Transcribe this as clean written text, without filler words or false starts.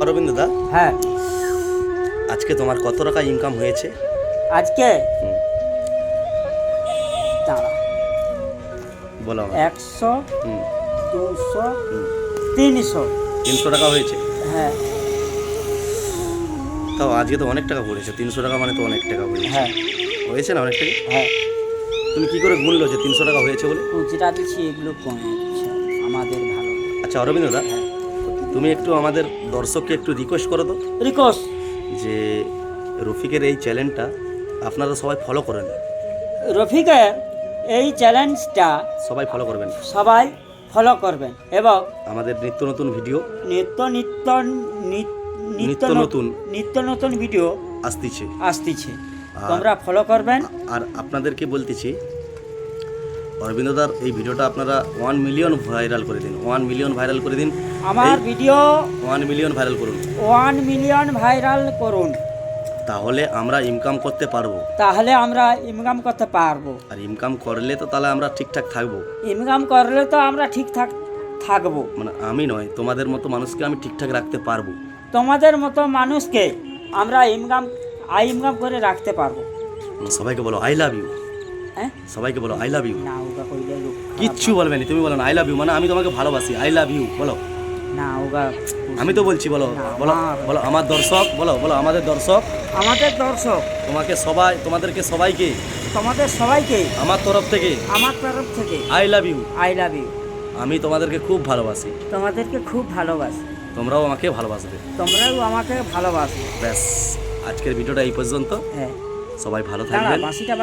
অরবিন্দ দা, হ্যাঁ আজকে তোমার কত টাকা ইনকাম হয়েছে? আজকে দাঁড়া বলো আমাকে। 100 হুম 200 হুম 300 300 টাকা হয়েছে। হ্যাঁ তাও আজকে তো অনেক টাকা পড়েছে, 300 টাকা মানে তো অনেক টাকা হয়েছে। হ্যাঁ হয়েছে না অনেক টাকা? হ্যাঁ তুমি কি করে গুনলো যে 300 টাকা হয়েছে বলে? খুচরা দিচ্ছি এগুলো কমে দিচ্ছে আমাদের ভালো। আচ্ছা অরবিন্দ দা, হ্যাঁ তুমি একটু আমাদের দর্শককে একটু রিকোয়েস্ট করো তো, রিকোয়েস্ট যে রফিকের এই চ্যানেলটা আপনারা সবাই ফলো করেন, রফিকের এই চ্যালেঞ্জটা সবাই ফলো করবেন। সবাই ফলো করবেন এবং আমাদের নিত্য নতুন ভিডিও নিত্য নিত্য নিত- নিত্য নতুন নিত্য নতুন ভিডিও আসতেছে। আসতেছে, আর- তোমরা ফলো করবেন। আর আপনাদেরকে বলতেছি, অরবিন্দদার এই ভিডিওটা আপনারা 1 মিলিয়ন ভাইরাল করে দিন, 1 মিলিয়ন ভাইরাল করে দিন। আমার ভিডিও 1 মিলিয়ন ভাইরাল করুন, 1 মিলিয়ন ভাইরাল করুন, তাহলে আমরা ইনকাম করতে পারবো। তাহলে আমরা ইনকাম করতে পারবো। আর ইনকাম করলে তো তাহলে আমরা ঠিকঠাক থাকবো। ইনকাম করলে তো আমরা ঠিকঠাক থাকবো। মানে আমি নয়, তোমাদের মতো মানুষকে আমি ঠিকঠাক রাখতে পারবো। তোমাদের মতো মানুষকে আমরা ইনকাম করে রাখতে পারবো। সবাইকে বলো আই লাভ ইউ, হ্যাঁ সবাইকে বলো আই লাভ ইউ। না ওগা কইলে লোক খারাপ কিচ্ছু বলবে না, তুমি বলো আই লাভ ইউ, মানে আমি তোমাকে ভালোবাসি, আই লাভ ইউ বলো। না ওগা আমি তো বলছি, বলো না, বলো বলো আমার দর্শক, বলো বলো আমাদের দর্শক, আমাদের দর্শক তোমাদেরকে সবাইকে তোমাদের সবাইকে আমার তরফ থেকে আমার তরফ থেকে I love you. I love you. আমি তোমাদেরকে খুব ভালোবাসি, তোমাদেরকে খুব ভালোবাসি, তোমরাও আমাকে ভালোবাসবে। তোমরাও আমাকে ভালোবাসো। ব্যাস, আজকের ভিডিওটা এই পর্যন্ত। হ্যাঁ সবাই ভালো দাঁড়া থাকবেন। বাঁশিটা